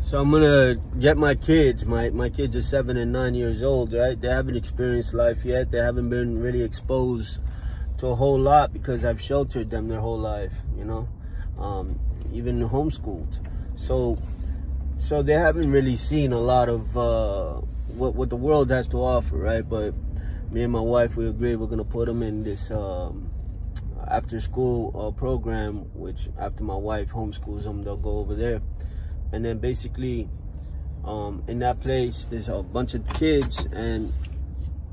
So I'm gonna get my kids. My kids are 7 and 9 years old, right? They haven't experienced life yet. They haven't been really exposed to a whole lot because I've sheltered them their whole life, you know, even homeschooled. So they haven't really seen a lot of what the world has to offer, right? But me and my wife, we agreed we're gonna put them in this after school program, which after my wife homeschools them, they'll go over there. And then basically in that place there's a bunch of kids and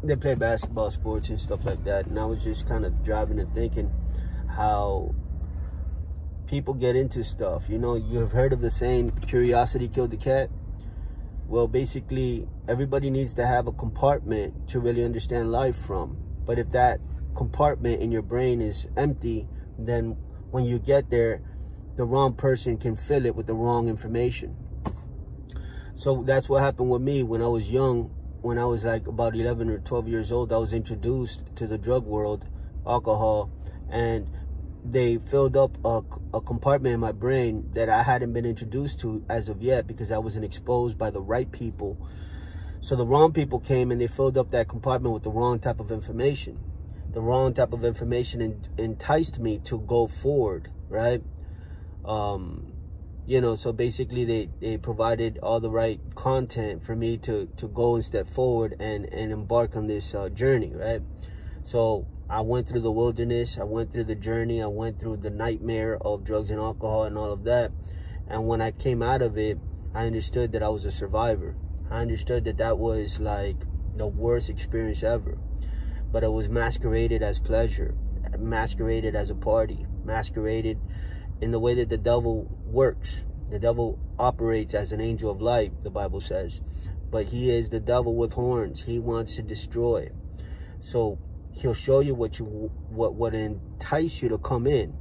they play basketball, sports and stuff like that. And I was just kind of driving and thinking how people get into stuff. You know, you've heard of the saying, curiosity killed the cat. Well, basically everybody needs to have a compartment to really understand life from. But if that compartment in your brain is empty, then when you get there, the wrong person can fill it with the wrong information. So that's what happened with me when I was young. When I was like about 11 or 12 years old, I was introduced to the drug world, alcohol, and they filled up a compartment in my brain that I hadn't been introduced to as of yet because I wasn't exposed by the right people. So the wrong people came and they filled up that compartment with the wrong type of information. The wrong type of information enticed me to go forward, right? You know, so basically they provided all the right content for me to go and step forward and embark on this journey, right? So I went through the wilderness, I went through the journey, I went through the nightmare of drugs and alcohol and all of that. And when I came out of it, I understood that I was a survivor. I understood that that was like the worst experience ever. But it was masqueraded as pleasure, masqueraded as a party, masqueraded in the way that the devil works. The devil operates as an angel of light, the Bible says. But he is the devil with horns. He wants to destroy. So he'll show you what entice you to come in.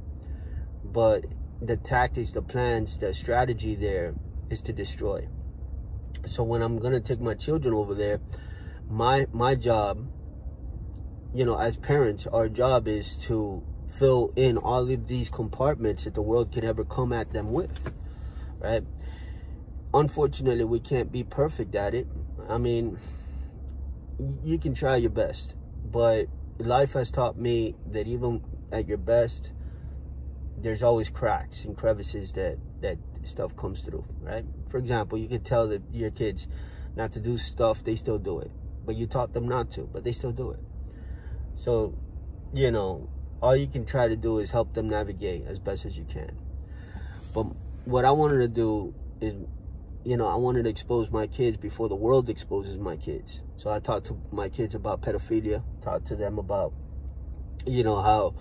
But the tactics, the plans, the strategy there is to destroy. So when I'm going to take my children over there, my job, you know, as parents, our job is to fill in all of these compartments that the world can ever come at them with, right? Unfortunately, we can't be perfect at it. I mean, you can try your best, but life has taught me that even at your best, there's always cracks and crevices that stuff comes through, right? For example, you could tell that your kids not to do stuff, they still do it. But you taught them not to, but they still do it. So, you know, all you can try to do is help them navigate as best as you can. But what I wanted to do is, you know, I wanted to expose my kids before the world exposes my kids. So I talked to my kids about pedophilia, talked to them about, you know, how,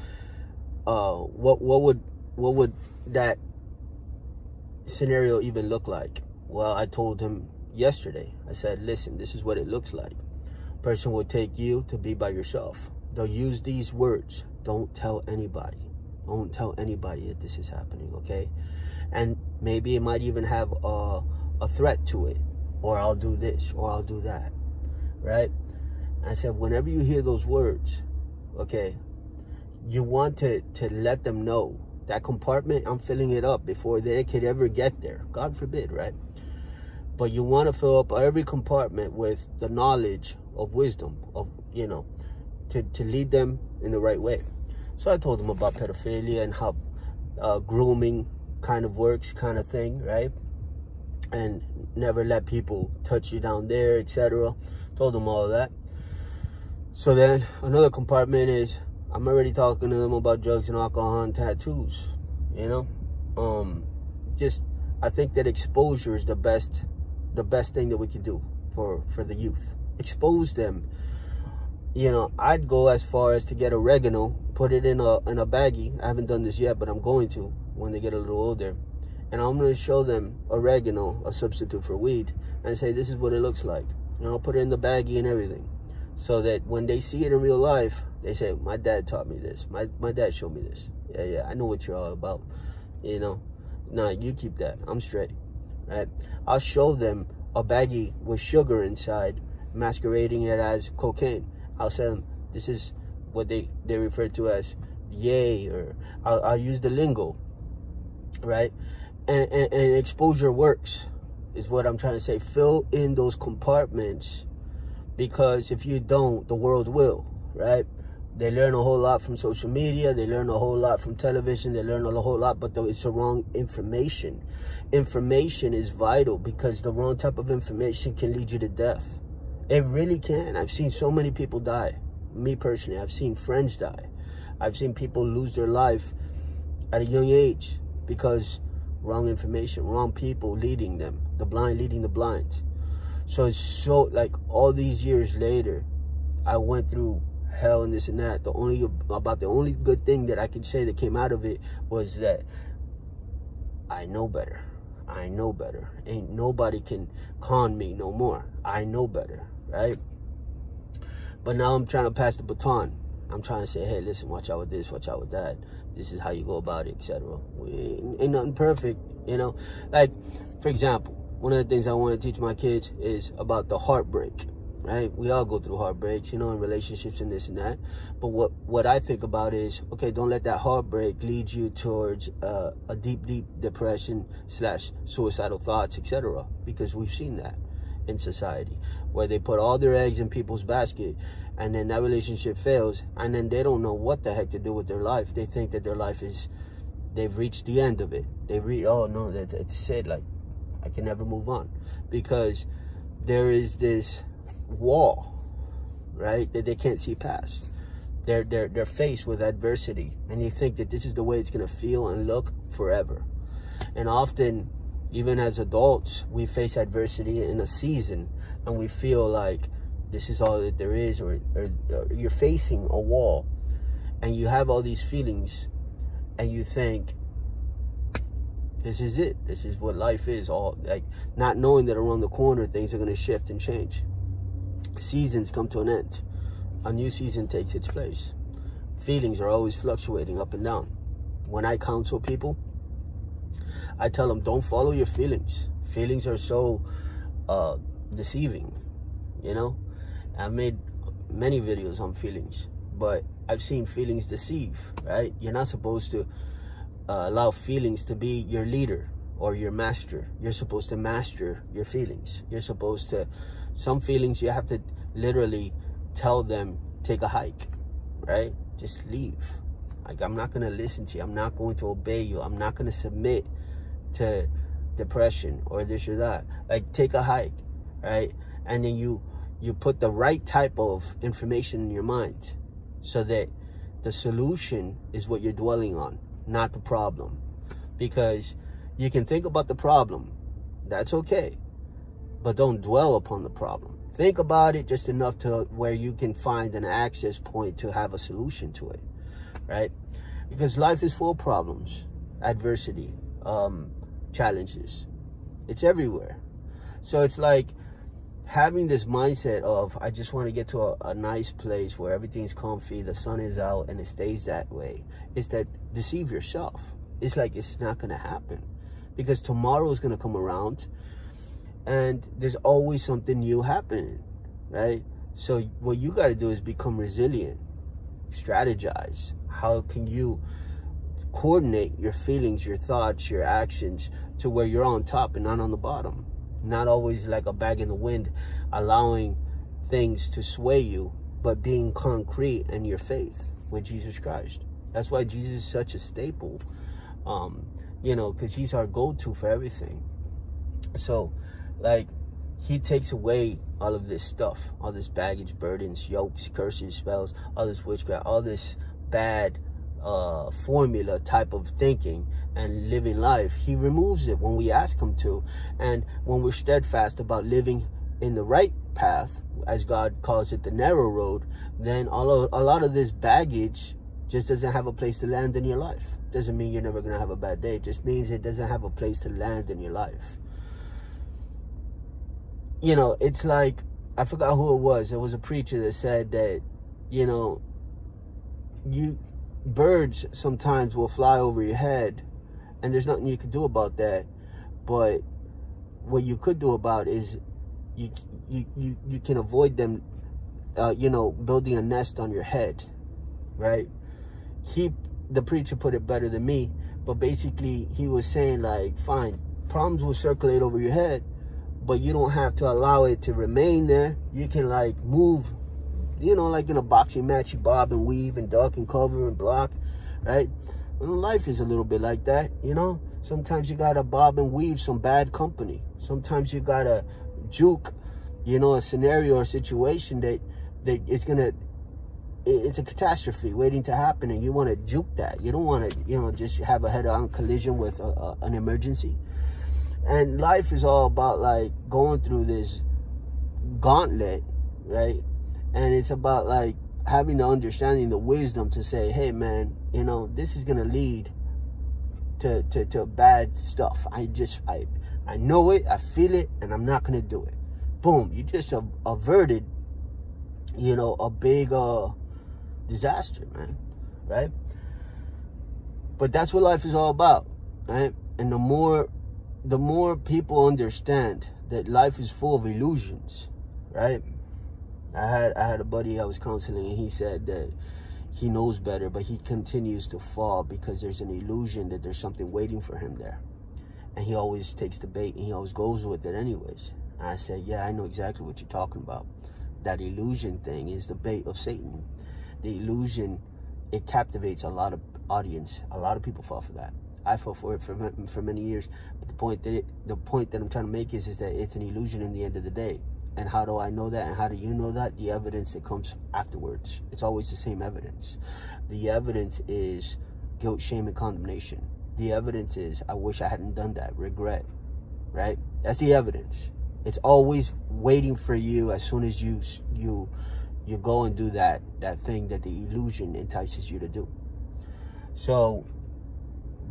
what would that scenario even look like? Well, I told him yesterday, I said, listen, this is what it looks like. A person will take you to be by yourself. They'll use these words. Don't tell anybody. Don't tell anybody that this is happening, okay? And maybe it might even have a threat to it. Or I'll do this, or I'll do that, right? I said, whenever you hear those words, okay, you want to let them know that compartment, I'm filling it up before they could ever get there. God forbid, right? But you want to fill up every compartment with the knowledge of wisdom, of, you know, to lead them in the right way. So I told them about pedophilia and how grooming kind of works, kind of thing, right? And never let people touch you down there, etc. Told them all of that. So then another compartment is, I'm already talking to them about drugs and alcohol and tattoos, you know? Just, I think that exposure is the best thing that we can do for the youth. Expose them. You know, I'd go as far as to get oregano, put it in a baggie. I haven't done this yet, but I'm going to when they get a little older. And I'm going to show them oregano, a substitute for weed, and say, this is what it looks like. And I'll put it in the baggie and everything. So that when they see it in real life, they say, my dad taught me this. My dad showed me this. Yeah, I know what you're all about. You know, nah, you keep that. I'm straight, right? I'll show them a baggie with sugar inside, masquerading it as cocaine. I'll say them, this is what they refer to as yay, or I'll use the lingo, right? And exposure works. is what I'm trying to say. Fill in those compartments, because if you don't, the world will, right? They learn a whole lot from social media. They learn a whole lot from television. They learn a whole lot, but it's the wrong information. Information is vital, because the wrong type of information can lead you to death. It really can. I've seen so many people die. Me personally, I've seen friends die. I've seen people lose their life at a young age because wrong information, wrong people leading them, the blind leading the blind. So it's so, like, all these years later, I went through hell and this and that. The only good thing that I could say that came out of it was that I know better. I know better. Ain't nobody can con me no more. I know better, right? But now I'm trying to pass the baton. I'm trying to say, hey, listen, watch out with this, watch out with that. This is how you go about it, etc. Ain't nothing perfect, you know? Like, for example, one of the things I want to teach my kids is about the heartbreak, right? We all go through heartbreaks, you know, in relationships and this and that. But what I think about is, okay, don't let that heartbreak lead you towards a deep depression / suicidal thoughts, etc. Because we've seen that in society, where they put all their eggs in people's basket, and then that relationship fails, and then they don't know what the heck to do with their life. They think that their life is, they've reached the end of it. Oh no, that's it, like, I can never move on, because there is this wall, right, that they can't see past. They're faced with adversity, and they think that this is the way it's gonna feel and look forever. And often, even as adults, we face adversity in a season, and we feel like this is all that there is, or you're facing a wall, and you have all these feelings, and you think, this is it. This is what life is. All, like, not knowing that around the corner things are going to shift and change. Seasons come to an end. A new season takes its place. Feelings are always fluctuating up and down. When I counsel people, I tell them, don't follow your feelings. Feelings are so deceiving, you know? I've made many videos on feelings, but I've seen feelings deceive, right? You're not supposed to allow feelings to be your leader or your master. You're supposed to master your feelings. You're supposed to, some feelings you have to literally tell them, take a hike, right? Just leave. Like, I'm not going to listen to you. I'm not going to obey you. I'm not going to submit to depression or this or that. Like, take a hike, right? And then you put the right type of information in your mind, so that the solution is what you're dwelling on, not the problem. Because you can think about the problem, that's okay, but don't dwell upon the problem. Think about it just enough to where you can find an access point to have a solution to it, right? Because life is full of problems, adversity, challenges. It's everywhere. So it's like having this mindset of, I just want to get to a nice place where everything's comfy, the sun is out, and it stays that way, is that deceive yourself. It's like, it's not going to happen, because tomorrow is going to come around, and there's always something new happening, right? So what you got to do is become resilient, strategize. How can you coordinate your feelings, your thoughts, your actions to where you're on top and not on the bottom? Not always like a bag in the wind, allowing things to sway you, but being concrete in your faith with Jesus Christ. That's why Jesus is such a staple, you know, because he's our go-to for everything. So, like, he takes away all of this stuff, all this baggage, burdens, yokes, curses, spells, all this witchcraft, all this bad formula type of thinking and living life. He removes it when we ask him to. And when we're steadfast about living in the right path, as God calls it, the narrow road, then a lot of this baggage just doesn't have a place to land in your life. Doesn't mean you're never going to have a bad day. It just means it doesn't have a place to land in your life. You know, it's like, I forgot who it was. There was a preacher that said that, you know, birds sometimes will fly over your head, and there's nothing you can do about that. But what you could do about is you can avoid them, you know, building a nest on your head, right? The preacher put it better than me, but basically he was saying, like, fine, problems will circulate over your head, but you don't have to allow it to remain there. You can like move, you know, like in a boxing match, you bob and weave and duck and cover and block, right? And life is a little bit like that, you know. Sometimes you gotta bob and weave some bad company. Sometimes you gotta juke, you know, a scenario or a situation that it's a catastrophe waiting to happen, and you want to juke that. You don't want to, you know, just have a head-on collision with an emergency. And life is all about like going through this gauntlet, right? And it's about like having the understanding, the wisdom to say, hey man, you know, this is gonna lead to bad stuff. I know it, I feel it, and I'm not gonna do it. Boom, you just averted, you know, a big disaster, man, right? But that's what life is all about, right? And the more people understand that life is full of illusions, right? I had a buddy I was counseling, and he said that he knows better, but he continues to fall because there's an illusion that there's something waiting for him there. And he always takes the bait, and he always goes with it anyways. And I said, yeah, I know exactly what you're talking about. That illusion thing is the bait of Satan. The illusion, it captivates a lot of audience. A lot of people fall for that. I fell for it for many years. But the point that I'm trying to make is that it's an illusion in the end of the day. And how do I know that? And how do you know that? The evidence that comes afterwards. It's always the same evidence. The evidence is guilt, shame, and condemnation. The evidence is, I wish I hadn't done that. Regret, right? That's the evidence. It's always waiting for you as soon as you go and do that thing that the illusion entices you to do. So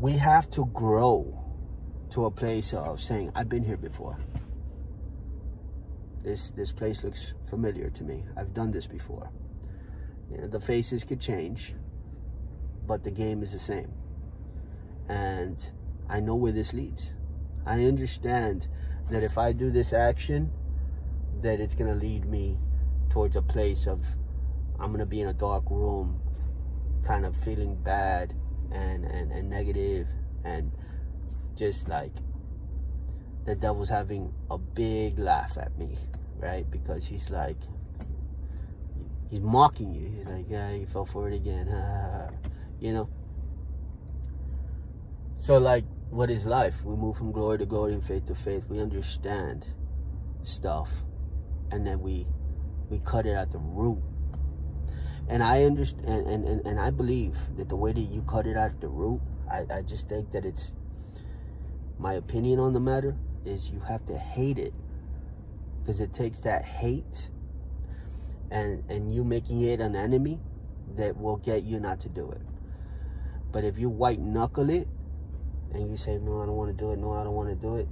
we have to grow to a place of saying, I've been here before. This place looks familiar to me. I've done this before. You know, the faces could change, but the game is the same. And I know where this leads. I understand that if I do this action, that it's gonna lead me towards a place of, I'm gonna be in a dark room, kind of feeling bad and negative, and just like the devil's having a big laugh at me, right? Because he's like, he's mocking you. He's like, yeah, you fell for it again, you know? So like, what is life? We move from glory to glory and faith to faith. We understand stuff, and then we cut it at the root. And I understand, and I believe that the way that you cut it at the root, I just think that it's, my opinion on the matter is, you have to hate it, because it takes that hate and you making it an enemy that will get you not to do it. But if you white knuckle it and you say, no, I don't want to do it, no, I don't want to do it,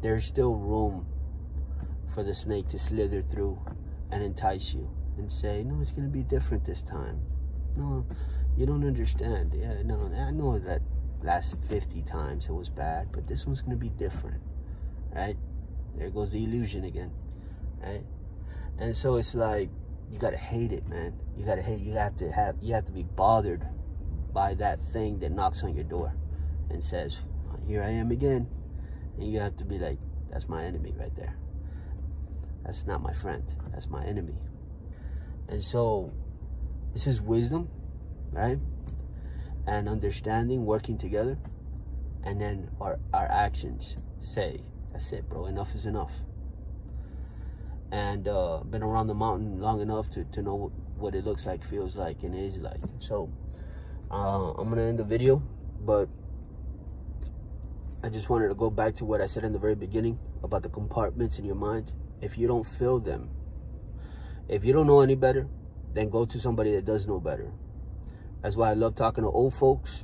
there's still room for the snake to slither through and entice you and say, no, it's going to be different this time. No, you don't understand. Yeah, no, I know that last 50 times it was bad, but this one's going to be different, right? There goes the illusion again, right? And so it's like, you got to hate it, man. You got to hate it. You have to be bothered by that thing that knocks on your door and says, here I am again. And you have to be like, that's my enemy right there. That's not my friend. That's my enemy. And so this is wisdom, right? And understanding, working together. And then our actions say, that's it, bro. Enough is enough. And been around the mountain long enough to know what it looks like, feels like, and is like. So I'm going to end the video, but I just wanted to go back to what I said in the very beginning about the compartments in your mind. If you don't fill them, if you don't know any better, then go to somebody that does know better. That's why I love talking to old folks,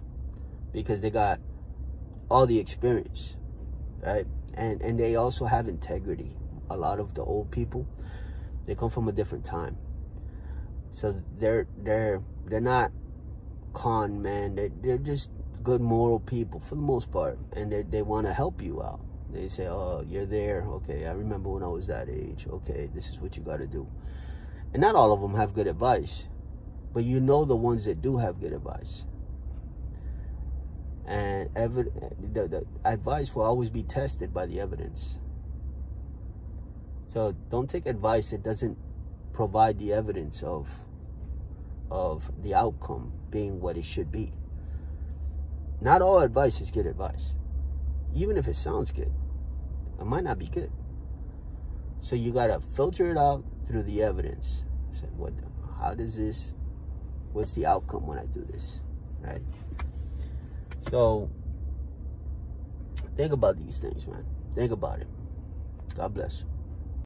because they got all the experience, right? And they also have integrity. A lot of the old people, they come from a different time, so they're not con men. They're just good moral people for the most part, and they want to help you out. They say, oh, you're there, okay, I remember when I was that age, okay, this is what you got to do. And not all of them have good advice, but you know the ones that do have good advice. And the advice will always be tested by the evidence. So don't take advice that doesn't provide the evidence of the outcome being what it should be. Not all advice is good advice. Even if it sounds good, it might not be good. So you gotta filter it out through the evidence. I said, what's the outcome when I do this, right? So think about these things, man. Think about it. God bless.